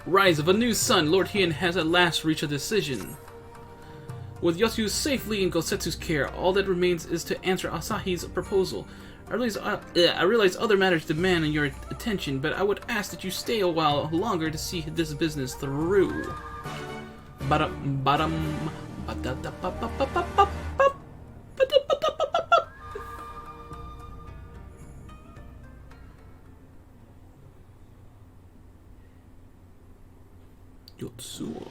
Rise of a new sun, Lord Hien has at last reached a decision. With Yotsu safely in Gosetsu's care, all that remains is to answer Asahi's proposal. I realize other matters demand your attention, but I would ask that you stay a while longer to see this business through. Yotsuo.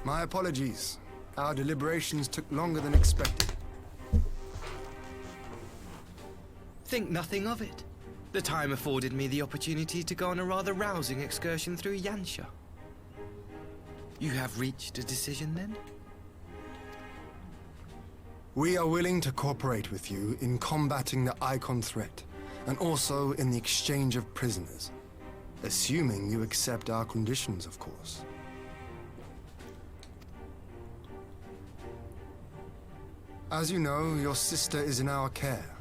My apologies. Our deliberations took longer than expected. Think nothing of it. The time afforded me the opportunity to go on a rather rousing excursion through Yansha. You have reached a decision, then? We are willing to cooperate with you in combating the Icon threat, and also in the exchange of prisoners. Assuming you accept our conditions, of course. As you know, your sister is in our care.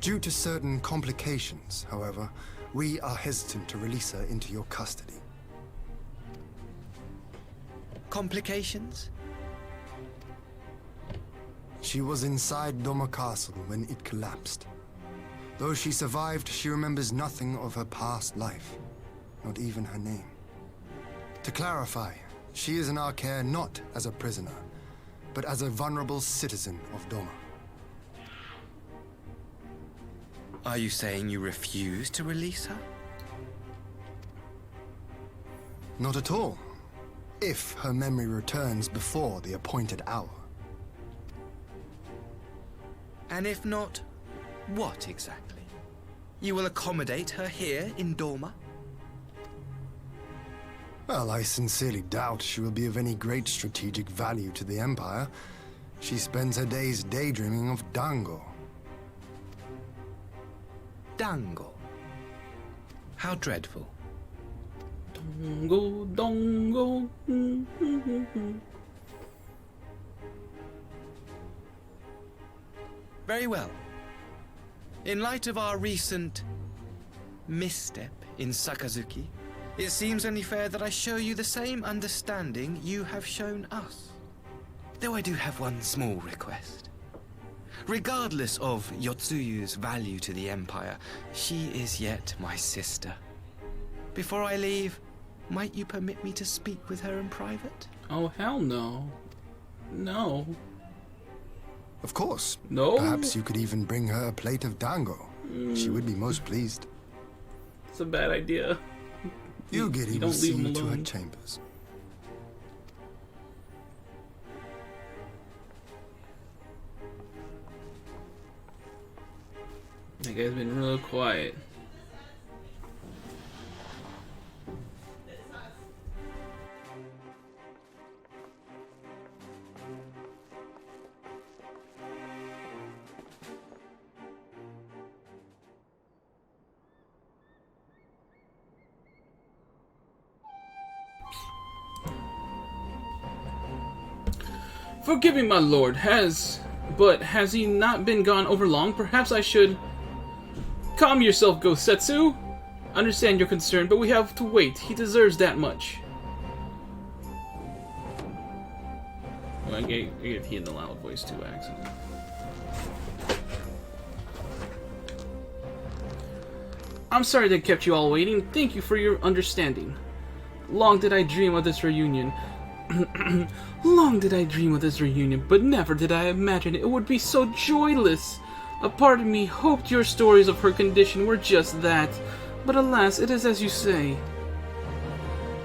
Due to certain complications, however, we are hesitant to release her into your custody. Complications? She was inside Doma Castle when it collapsed. Though she survived, she remembers nothing of her past life, not even her name. To clarify, she is in our care not as a prisoner, but as a vulnerable citizen of Doma. Are you saying you refuse to release her? Not at all. If her memory returns before the appointed hour. And if not, what exactly? You will accommodate her here in Doma? Well, I sincerely doubt she will be of any great strategic value to the Empire. She spends her days daydreaming of Dango. Dango? How dreadful. Dongo, dongo. Very well. In light of our recent misstep in Sakazuki, it seems only fair that I show you the same understanding you have shown us. Though I do have one small request. Regardless of Yotsuyu's value to the Empire, she is yet my sister. Before I leave, might you permit me to speak with her in private? Oh, hell no. No. Of course. No? Perhaps you could even bring her a plate of dango. She would be most pleased. It's a bad idea. Yugiri will don't see leave him you to her alone. chambers. That guy's been real quiet. Forgive me, my lord. Has he not been gone over long? Perhaps I should... Calm yourself, Gosetsu. Understand your concern, but we have to wait. He deserves that much. Well, I gave he in the loud voice too, accident. I'm sorry that kept you all waiting. Thank you for your understanding. Long did I dream of this reunion. Long did I dream of this reunion, but never did I imagine it would be so joyless. A part of me hoped your stories of her condition were just that, but alas, it is as you say.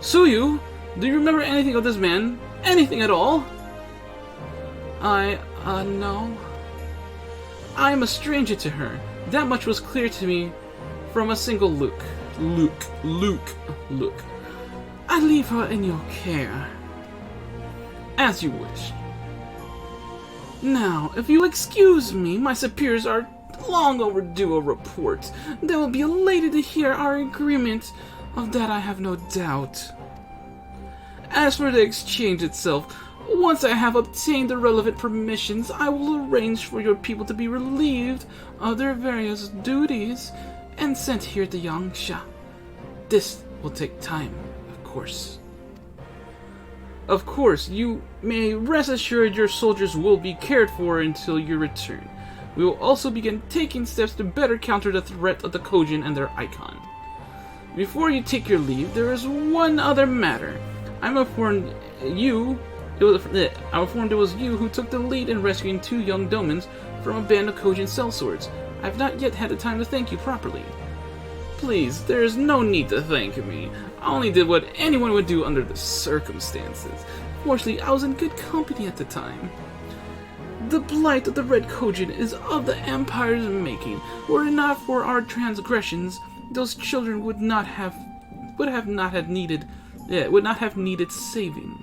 Suyu, do you remember anything of this man? Anything at all? No. I am a stranger to her. That much was clear to me from a single look. Look. I leave her in your care. As you wish. Now, if you'll excuse me, my superiors are long overdue a report. They will be elated to hear our agreement Of that I have no doubt. As for the exchange itself, once I have obtained the relevant permissions, I will arrange for your people to be relieved of their various duties and sent here to Yangsha. This will take time, of course. Of course, you may rest assured your soldiers will be cared for until your return. We will also begin taking steps to better counter the threat of the Kojin and their icon. Before you take your leave, there is one other matter. I'm informed it was you who took the lead in rescuing 2 young domans from a band of Kojin sellswords. I've not yet had the time to thank you properly. Please, there is no need to thank me. I only did what anyone would do under the circumstances. Fortunately, I was in good company at the time. The blight of the Red Kojin is of the Empire's making. Were it not for our transgressions, those children would not have needed saving.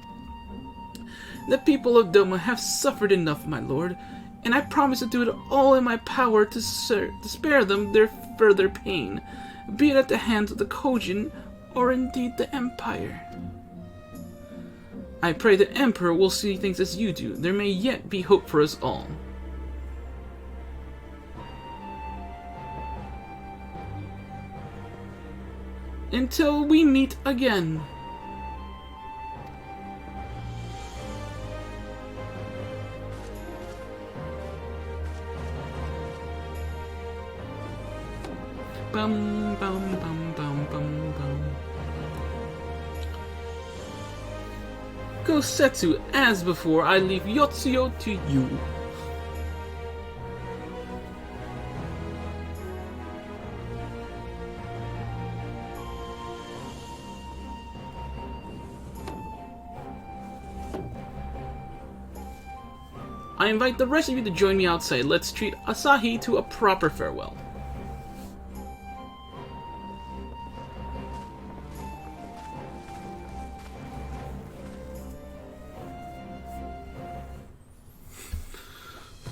The people of Doma have suffered enough, my lord, and I promise to do it all in my power to spare them their further pain, be it at the hands of the Kojin or indeed the Empire. I pray the Emperor will see things as you do. There may yet be hope for us all. Until we meet again. Bum bum bum bum bum bum. Go Setsu, as before, I leave Yotsuyo to you. I invite the rest of you to join me outside. Let's treat Asahi to a proper farewell.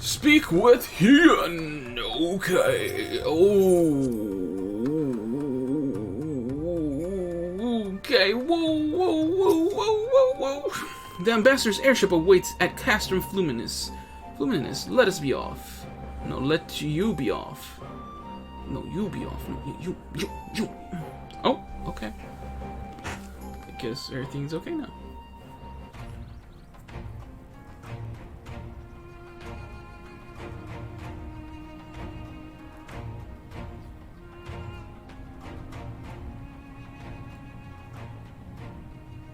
Speak with Hyun. Okay. Okay. Whoa. The ambassador's airship awaits at Castrum Fluminus. Let us be off. No, let you be off. No, you be off. No, you. Oh, okay. I guess everything's okay now.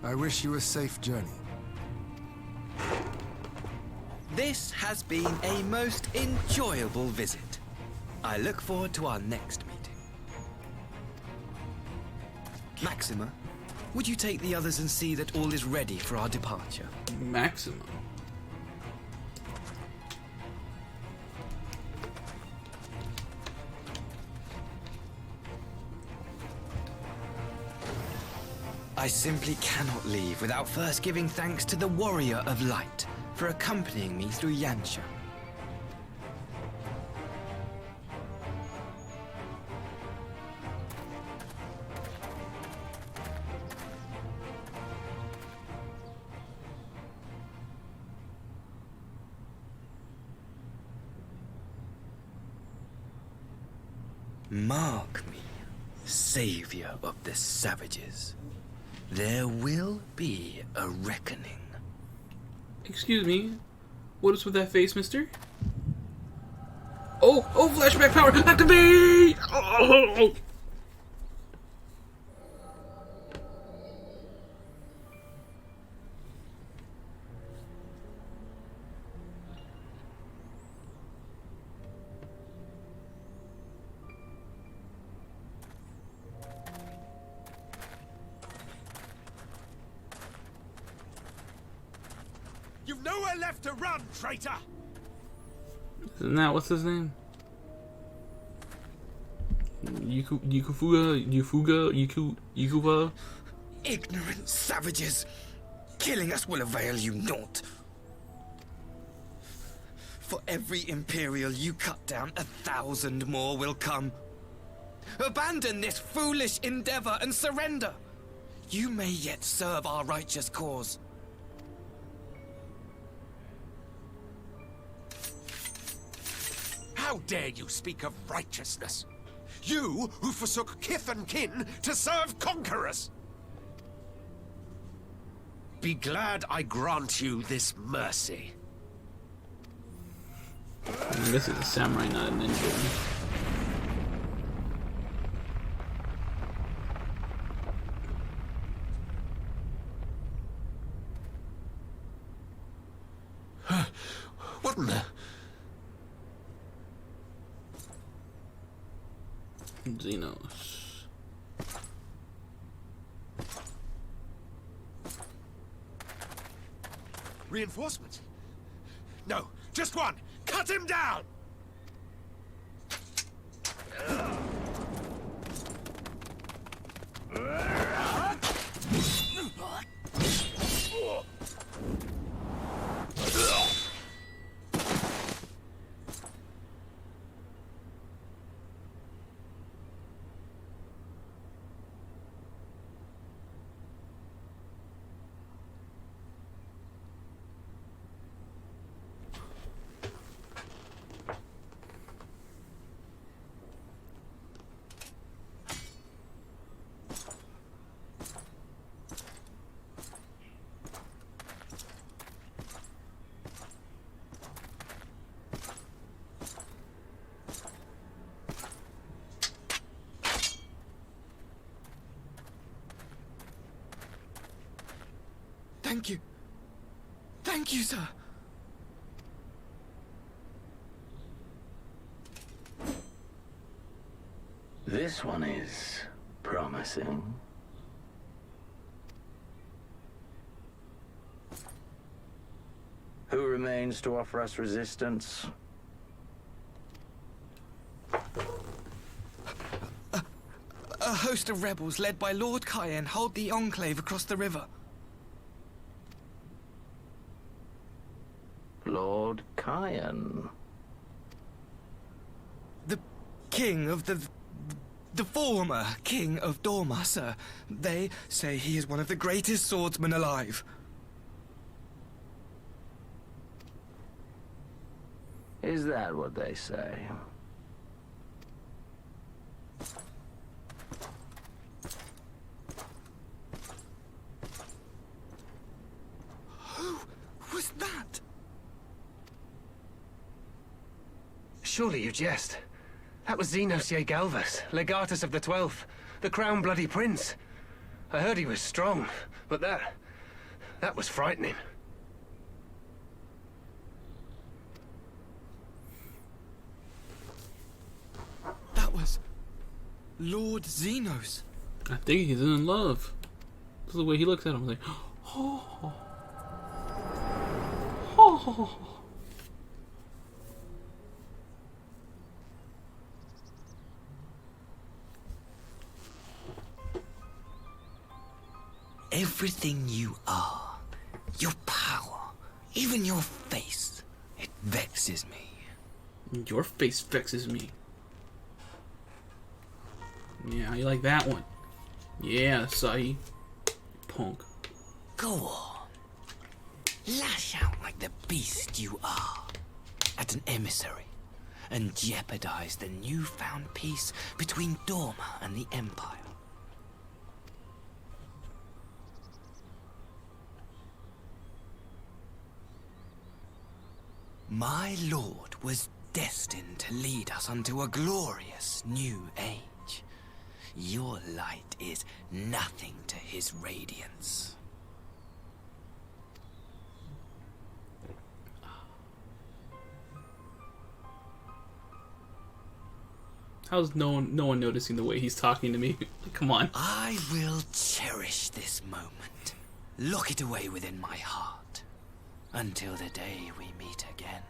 I wish you a safe journey. This has been a most enjoyable visit. I look forward to our next meeting. Maxima, would you take the others and see that all is ready for our departure? Maxima. I simply cannot leave without first giving thanks to the Warrior of Light for accompanying me through Yansha. Mark me, savior of the savages. There will be a reckoning. Excuse me. What is with that face, mister? Oh, flashback power! Activate! Oh. You've nowhere left to run, traitor! Isn't that what's his name? Yukuva? Ignorant savages! Killing us will avail you naught. For every Imperial you cut down, 1,000 more will come. Abandon this foolish endeavor and surrender. You may yet serve our righteous cause. How dare you speak of righteousness? You who forsook kith and kin to serve conquerors! Be glad I grant you this mercy. I guess he's a samurai, not a ninja. What in the... Xenos. Reinforcements? No, just one! Cut him down! Thank you. Thank you, sir. This one is promising. Who remains to offer us resistance? A host of rebels led by Lord Cayenne hold the enclave across the river. Lord Cayenne. The king of the former king of Dorma, sir. They say he is one of the greatest swordsmen alive. Is that what they say? Who was that? Surely you jest. That was Xenos Galvus, legatus of the 12th, the Crown Bloody Prince. I heard he was strong, but that was frightening. That was Lord Xenos. I think he's in love. This is the way he looks at him, like, oh, oh. Everything you are, your power, even your face, it vexes me. Your face vexes me. Yeah, you like that one? Yeah, Asahi. Punk. Go on. Lash out like the beast you are at an emissary and jeopardize the newfound peace between Dorma and the Empire. My lord was destined to lead us unto a glorious new age. Your light is nothing to his radiance. How's no one noticing the way he's talking to me? Come on. I will cherish this moment. Lock it away within my heart. Until the day we meet again.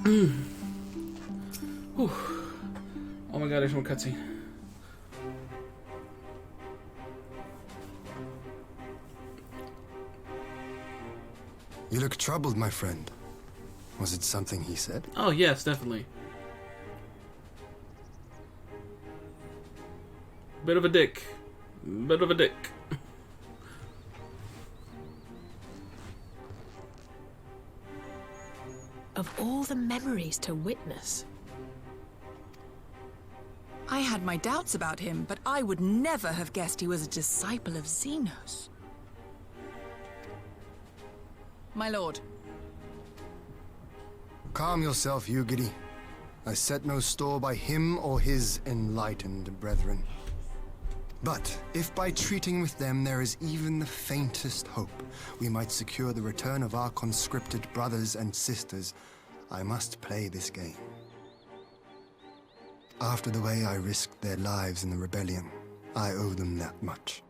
Whew. Oh my god, there's more cutscene. You look troubled, my friend. Was it something he said? Oh yes, definitely. Bit of a dick. Bit of a dick. Of all the memories to witness. I had my doubts about him, but I would never have guessed he was a disciple of Xenos. My lord. Calm yourself, Yugiri. I set no store by him or his enlightened brethren. But if by treating with them there is even the faintest hope, we might secure the return of our conscripted brothers and sisters, I must play this game. After the way I risked their lives in the rebellion, I owe them that much.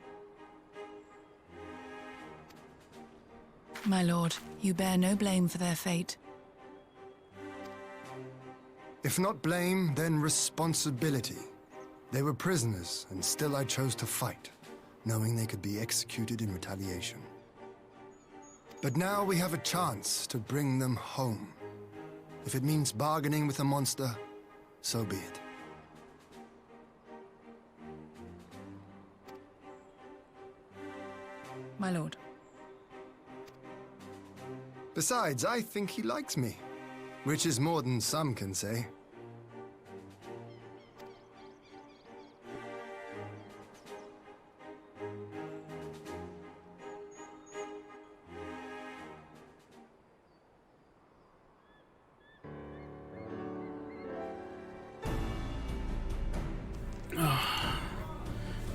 My lord, you bear no blame for their fate. If not blame, then responsibility. They were prisoners, and still I chose to fight, knowing they could be executed in retaliation. But now we have a chance to bring them home. If it means bargaining with a monster, so be it. My lord. Besides, I think he likes me, which is more than some can say.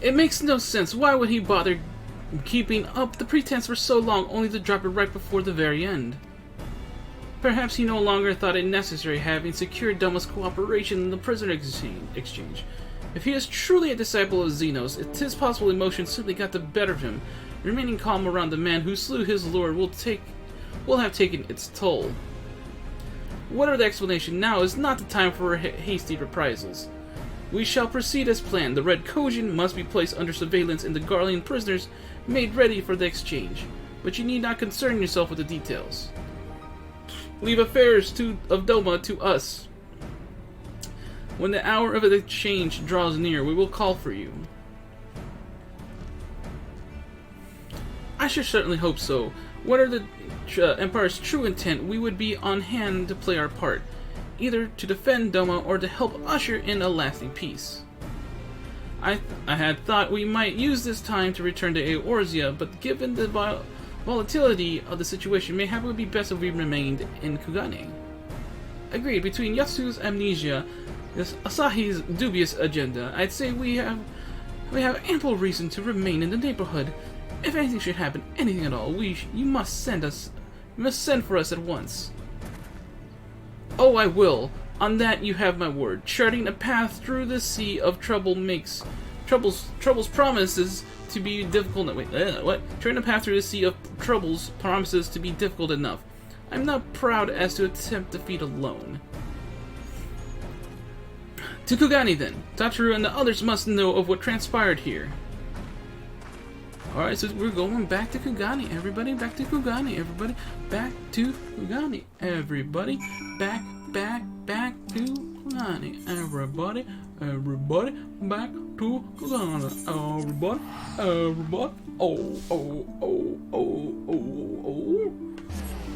It makes no sense. Why would he bother keeping up the pretense for so long, only to drop it right before the very end? Perhaps he no longer thought it necessary, having secured Doma's cooperation in the prisoner exchange. If he is truly a disciple of Xenos, it is possible emotion simply got the better of him. Remaining calm around the man who slew his lord will have taken its toll. Whatever the explanation, now is not the time for hasty reprisals. We shall proceed as planned. The Red Kojin must be placed under surveillance and the Garlean prisoners made ready for the exchange. But you need not concern yourself with the details. Leave affairs of Doma to us. When the hour of the exchange draws near, we will call for you. I should certainly hope so. Whatever the Empire's true intent, we would be on hand to play our part, either to defend Doma or to help usher in a lasting peace. I had thought we might use this time to return to Eorzea, but given the volatility of the situation, mayhap it would be best if we remained in Kugane. Agreed. Between Yasu's amnesia, Asahi's dubious agenda, I'd say we have ample reason to remain in the neighborhood. If anything should happen, anything at all, you must send for us at once. Oh, I will. On that you have my word. Charting a path through the sea of trouble makes troubles promises to be difficult. Wait, what? Charting a path through the sea of troubles promises to be difficult enough. I'm not proud as to attempt defeat alone. To Kugane then. Tataru and the others must know of what transpired here. Alright, so we're going back to Kugane, everybody. Back to Kugane, everybody. Back to Kugane, everybody. Back to Kugane, everybody. Everybody, back to Kugane. Everybody.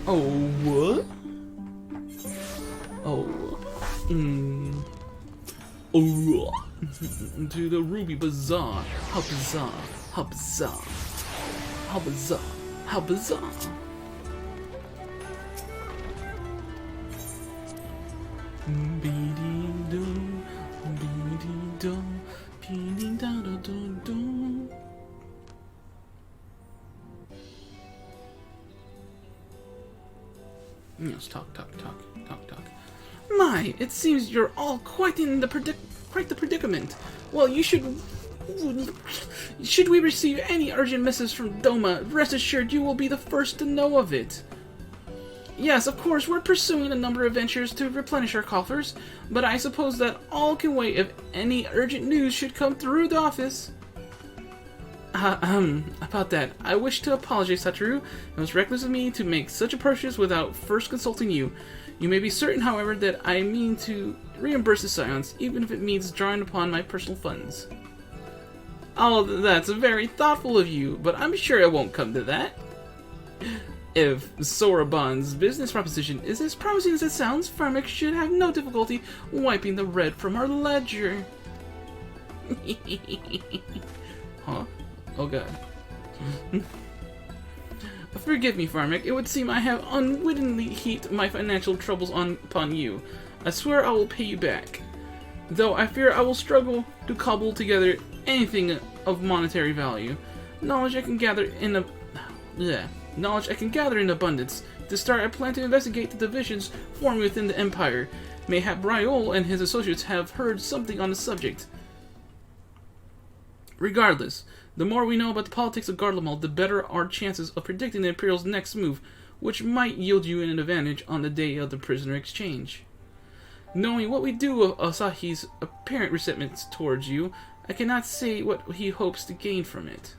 Oh, what? To the Ruby Bazaar. How bizarre. How bizarre. How bizarre. How bizarre. Yes, talk. My, it seems you're all quite in the predicament. Well, should we receive any urgent missives from Doma, rest assured you will be the first to know of it. Yes, of course, we're pursuing a number of ventures to replenish our coffers, but I suppose that all can wait if any urgent news should come through the office. About that, I wish to apologize, Satoru. It was reckless of me to make such a purchase without first consulting you. You may be certain, however, that I mean to reimburse the Scions, even if it means drawing upon my personal funds. Oh, that's very thoughtful of you, but I'm sure it won't come to that. If Sorabon's business proposition is as promising as it sounds, Firemac should have no difficulty wiping the red from our ledger. Huh? Oh god. Forgive me, Firemac. It would seem I have unwittingly heaped my financial troubles upon you. I swear I will pay you back. Though I fear I will struggle to cobble together anything of monetary value. Knowledge I can gather in abundance. To start, I plan to investigate the divisions formed within the Empire. Mayhap Ryol and his associates have heard something on the subject. Regardless, the more we know about the politics of Garlemald, the better our chances of predicting the Imperial's next move, which might yield you an advantage on the day of the prisoner exchange. Knowing what we do of Asahi's apparent resentment towards you, I cannot say what he hopes to gain from it.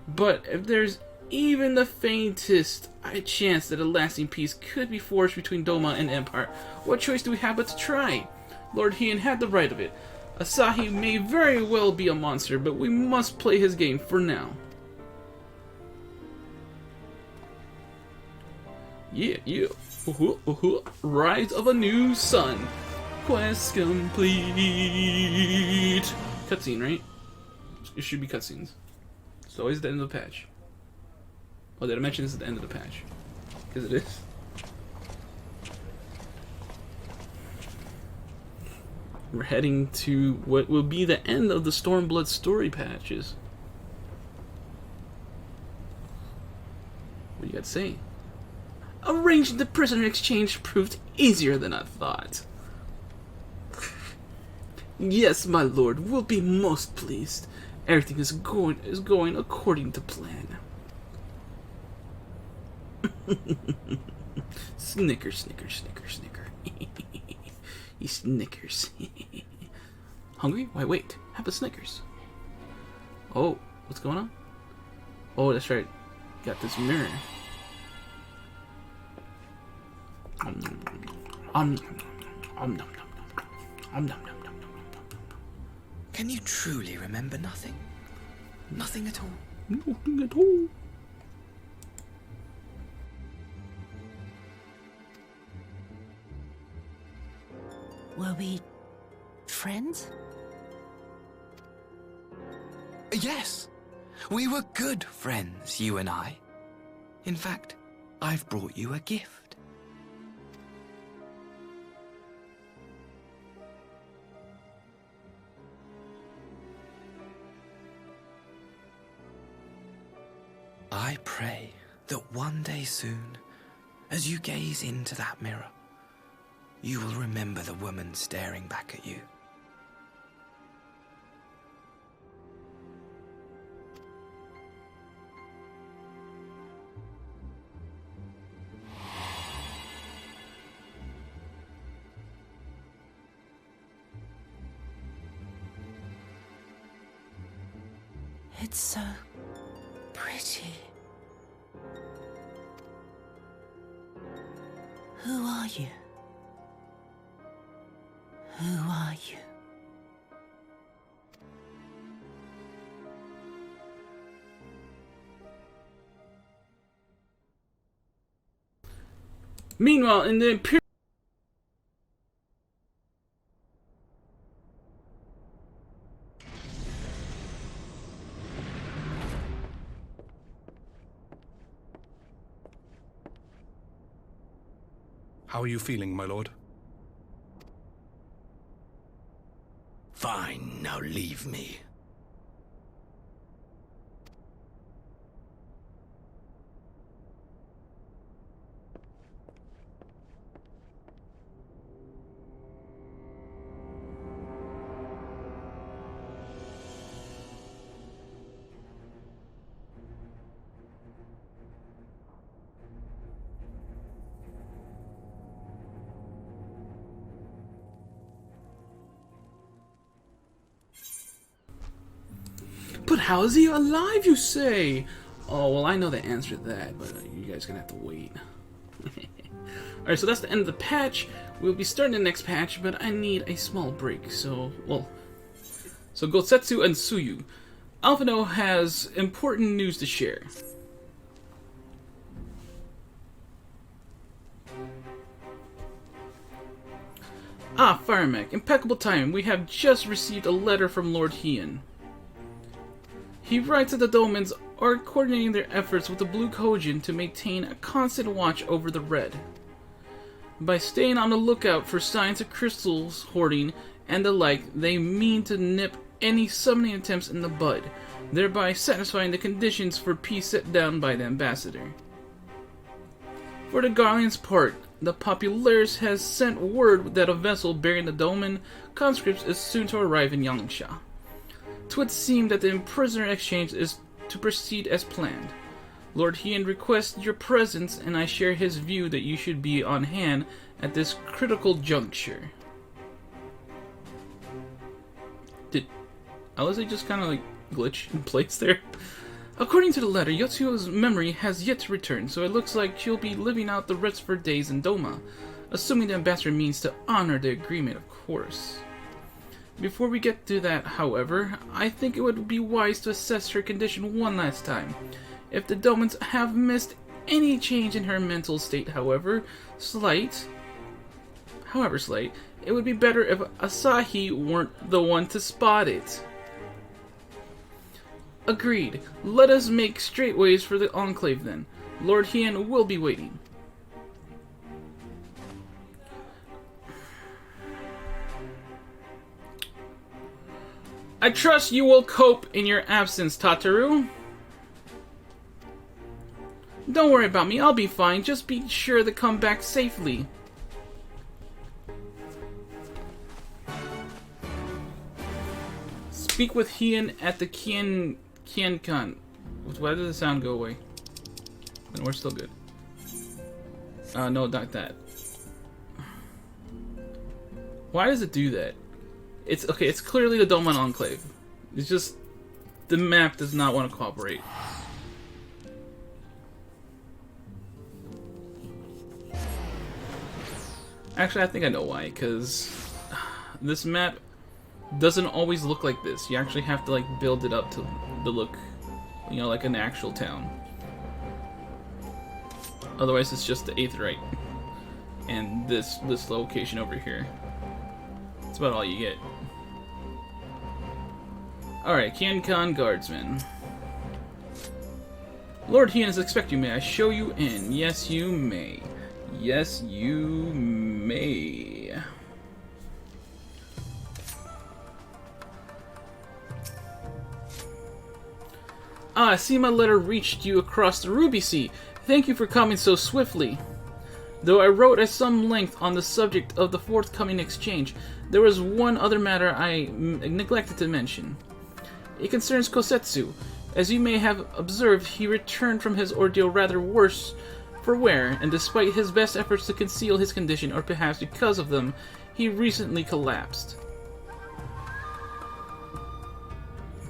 But if there's even the faintest chance that a lasting peace could be forged between Doma and Empire, what choice do we have but to try? Lord Heian had the right of it. Asahi may very well be a monster, but we must play his game for now. Yeah. Rise of a New Sun. Quest complete. Cutscene, right? It should be cutscenes. It's always the end of the patch. Oh, did I mention this is the end of the patch? Because it is. We're heading to what will be the end of the Stormblood story patches. What do you got to say? Arranging the prisoner exchange proved easier than I thought. Yes, my lord, we'll be most pleased. Everything is going according to plan. Snicker, snicker, snicker, snicker. He snickers. Hungry? Why wait. Have a Snickers. Oh, what's going on? Oh, that's right. Got this mirror. Can you truly remember nothing? Nothing at all? Nothing at all. Were we friends? Yes. We were good friends, you and I. In fact, I've brought you a gift. I pray that one day soon, as you gaze into that mirror, you will remember the woman staring back at you. It's so pretty. Who are you? Who are you? Meanwhile, in the Imperial... How are you feeling, my lord? Fine, now leave me. But how is he alive, you say? Oh, well, I know the answer to that, but you guys are gonna have to wait. Alright, so that's the end of the patch. We'll be starting the next patch, but I need a small break, so, well... So, Gosetsu and Tsuyu. Alphino has important news to share. Ah, Firemac, impeccable timing. We have just received a letter from Lord Heian. He writes that the Domans are coordinating their efforts with the Blue Kojin to maintain a constant watch over the Red. By staying on the lookout for signs of crystals hoarding and the like, they mean to nip any summoning attempts in the bud, thereby satisfying the conditions for peace set down by the ambassador. For the Guardian's part, the Popularis has sent word that a vessel bearing the Doman conscripts is soon to arrive in Yangsha. 'Twould seem that the prisoner exchange is to proceed as planned. Lord Heian requests your presence, and I share his view that you should be on hand at this critical juncture. Did Alice just kind of like glitch in place there? According to the letter, Yotsuyo's memory has yet to return, so it looks like she'll be living out the rest of her days in Doma, assuming the ambassador means to honor the agreement, of course. Before we get to that, however, I think it would be wise to assess her condition one last time. If the Domans have missed any change in her mental state, however slight, it would be better if Asahi weren't the one to spot it. Agreed. Let us make straightways for the Enclave then. Lord Heian will be waiting. I trust you will cope in your absence, Tataru. Don't worry about me, I'll be fine. Just be sure to come back safely. Speak with Heian at the Kian-kan. Why did the sound go away? And we're still good. No, not that. Why does it do that? It's okay, it's clearly the Doman Enclave. It's just the map does not want to cooperate. Actually, I think I know why, because this map doesn't always look like this. You actually have to like build it up to the look, you know, like an actual town. Otherwise, it's just the Aetheryte and this location over here. That's about all you get. Alright, Kian-kan Guardsman. Lord Heian is expecting you. May I show you in? Yes, you may. Yes, you may. Ah, I see my letter reached you across the Ruby Sea. Thank you for coming so swiftly. Though I wrote at some length on the subject of the forthcoming exchange, there was one other matter I neglected to mention. It concerns Kosetsu. As you may have observed, he returned from his ordeal rather worse for wear, and despite his best efforts to conceal his condition, or perhaps because of them, he recently collapsed.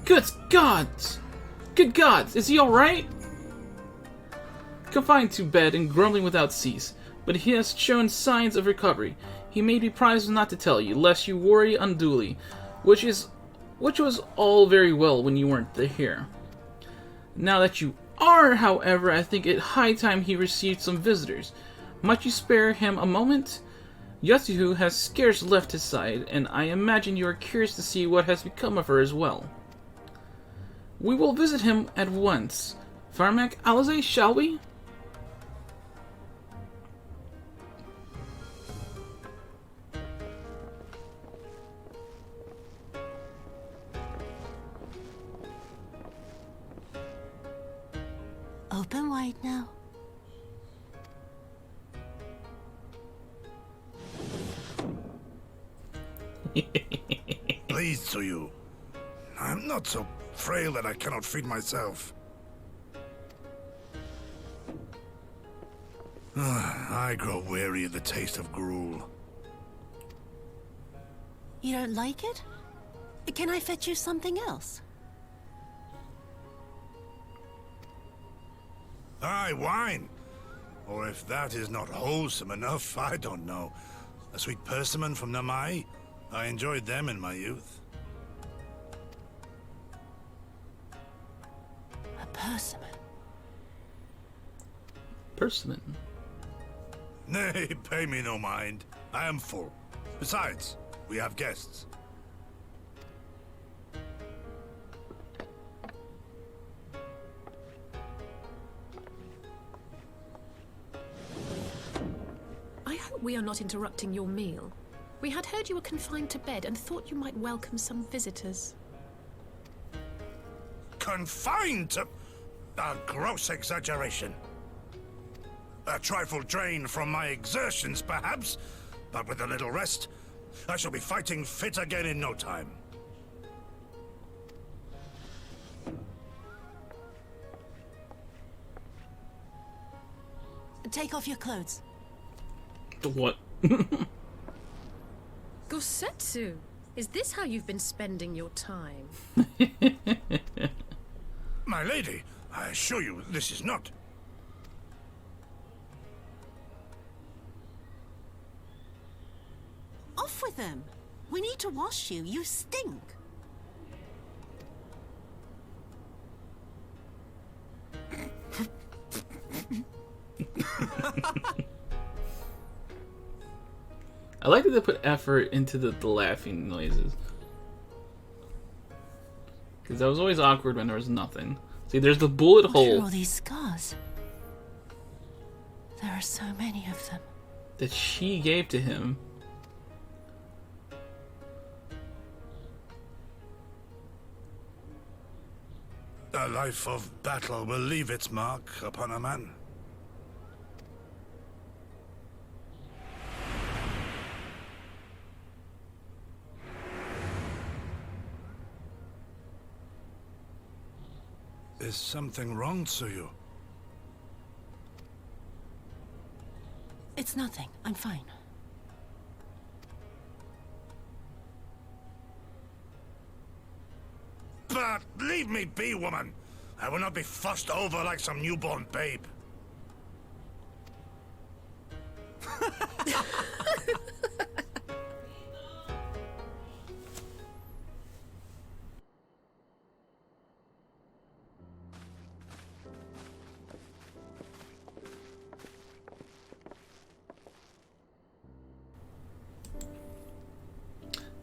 Good gods! Good gods! Is he alright? Confined to bed and grumbling without cease, but he has shown signs of recovery. He made me promise not to tell you, lest you worry unduly, which was all very well when you weren't here. Now that you are, however, I think it high time he received some visitors. Might you spare him a moment? Yasuhu has scarce left his side, and I imagine you are curious to see what has become of her as well. We will visit him at once. Firemac Alize, shall we? Open wide now. Please, Tsuyu. I'm not so frail that I cannot feed myself. I grow weary of the taste of gruel. You don't like it? Can I fetch you something else? Aye, wine. Or if that is not wholesome enough, I don't know. A sweet persimmon from Namai? I enjoyed them in my youth. A persimmon. Persimmon. Nay, pay me no mind. I am full. Besides, we have guests. I hope we are not interrupting your meal. We had heard you were confined to bed and thought you might welcome some visitors. Confined to... a gross exaggeration. A trifle drained from my exertions, perhaps, but with a little rest, I shall be fighting fit again in no time. Take off your clothes. What? Gosetsu, is this how you've been spending your time? My lady, I assure you this is not. Off with them. We need to wash you. You stink. I like that they put effort into the laughing noises. Because that was always awkward when there was nothing. See, there's the bullet What are hole all these scars? There are so many of them. that she gave to him. A life of battle will leave its mark upon a man. Is something wrong, Tsuyu? It's nothing. I'm fine. But leave me be, woman. I will not be fussed over like some newborn babe.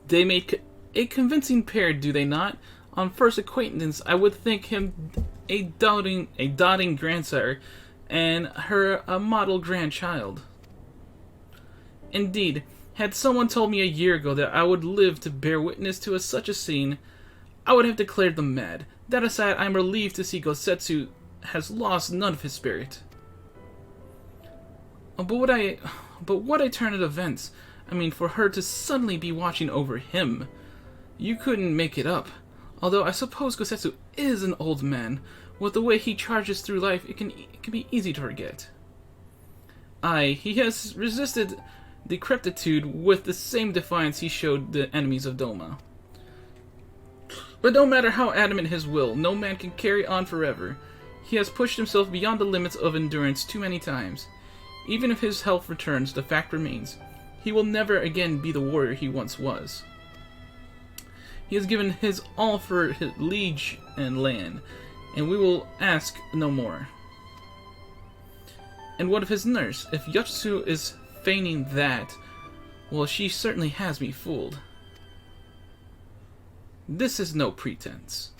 They make a convincing pair, do they not? On first acquaintance, I would think him a doting grandsire, and her a model grandchild. Indeed, had someone told me a year ago that I would live to bear witness to such a scene, I would have declared them mad. That aside, I am relieved to see Gosetsu has lost none of his spirit. But what a turn of events. I mean, for her to suddenly be watching over him. You couldn't make it up. Although I suppose Gosetsu is an old man. With the way he charges through life, it can be easy to forget. Aye, he has resisted decrepitude with the same defiance he showed the enemies of Doma. But no matter how adamant his will, no man can carry on forever. He has pushed himself beyond the limits of endurance too many times. Even if his health returns, the fact remains. He will never again be the warrior he once was. He has given his all for his liege and land, and we will ask no more. And what of his nurse? If Yotsu is feigning that, well, she certainly has me fooled. This is no pretense.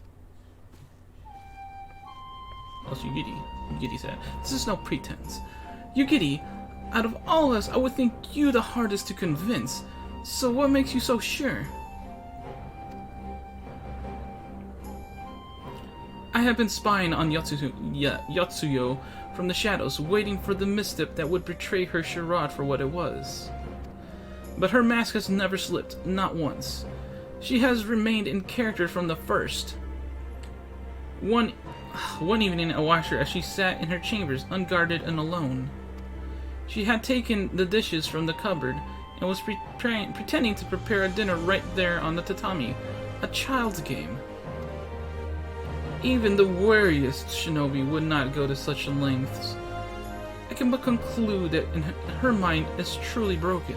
Oh, Yugiri said, this is no pretense. Yugiri, out of all of us, I would think you the hardest to convince. So what makes you so sure? I have been spying on Yotsuyo from the shadows, waiting for the misstep that would betray her charade for what it was. But her mask has never slipped, not once. She has remained in character from the first. One evening I watched her as she sat in her chambers, unguarded and alone. She had taken the dishes from the cupboard and was pretending to prepare a dinner right there on the tatami. A child's game. Even the wariest shinobi would not go to such lengths. I can but conclude that her mind is truly broken.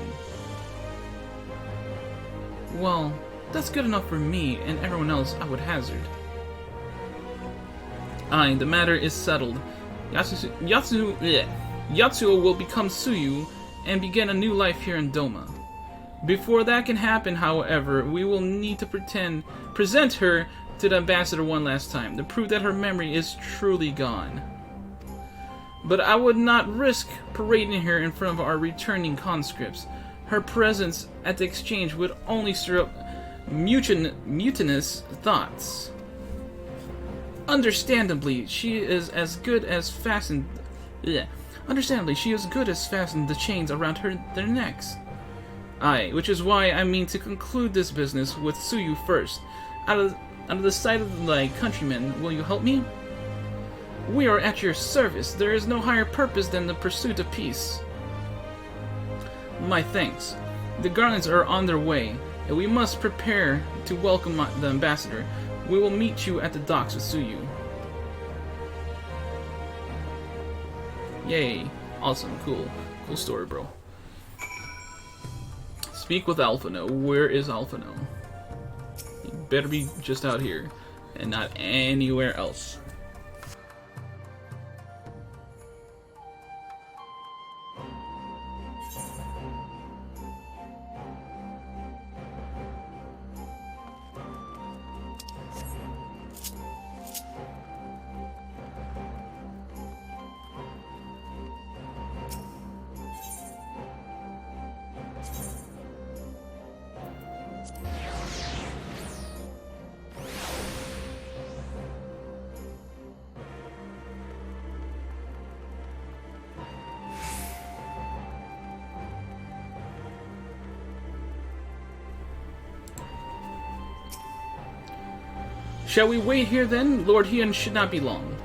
Well, that's good enough for me and everyone else, I would hazard. Aye, the matter is settled. Yatsuo will become Tsuyu and begin a new life here in Doma. Before that can happen, however, we will need to present her to the ambassador one last time, to prove that her memory is truly gone. But I would not risk parading her in front of our returning conscripts. Her presence at the exchange would only stir up mutinous thoughts. Understandably, she is as good as fastened the chains around their necks. Aye, which is why I mean to conclude this business with Tsuyu first. Out of the sight of thy countrymen, will you help me? We are at your service. There is no higher purpose than the pursuit of peace. My thanks. The garlands are on their way, and we must prepare to welcome the ambassador. We will meet you at the docks with Tsuyu. Yay. Awesome. Cool. Cool story, bro. Speak with Alphino. Where is Alphino? He better be just out here, and not anywhere else. Shall we wait here then? Lord Heian should not be long.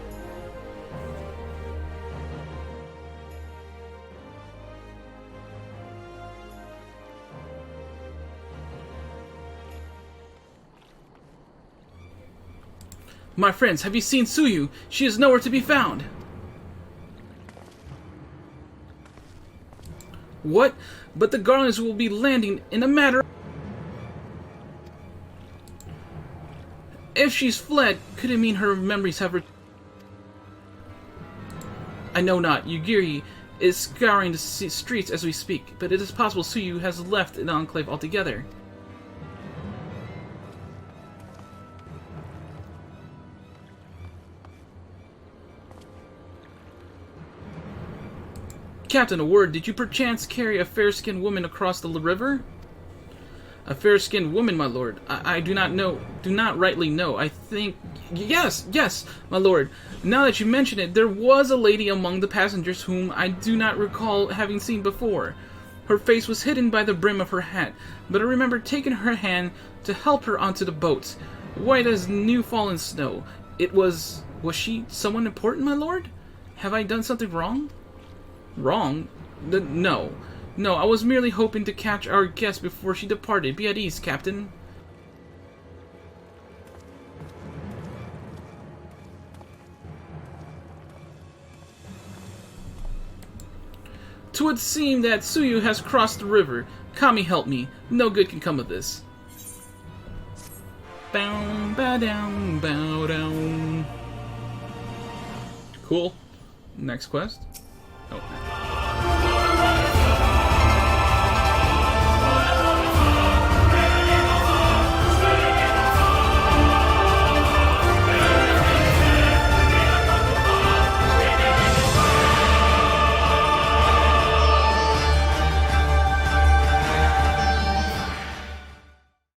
My friends, have you seen Tsuyu? She is nowhere to be found. What? But the garlands will be landing in a matter of... If she's fled, could it mean her memories have I know not. Yugiri is scouring the streets as we speak, but it is possible Tsuyu has left the Enclave altogether. Captain, a word. Did you perchance carry a fair-skinned woman across the river? A fair-skinned woman, my lord. I do not know. Do not rightly know. I think... Yes, my lord. Now that you mention it, there was a lady among the passengers whom I do not recall having seen before. Her face was hidden by the brim of her hat, but I remember taking her hand to help her onto the boat. White as new-fallen snow. It was... Was she someone important, my lord? Have I done something wrong? Wrong? No. No, I was merely hoping to catch our guest before she departed. Be at ease, Captain. Twould seem that Tsuyu has crossed the river. Kami, help me. No good can come of this. Bow, bow down, bow down. Cool. Next quest.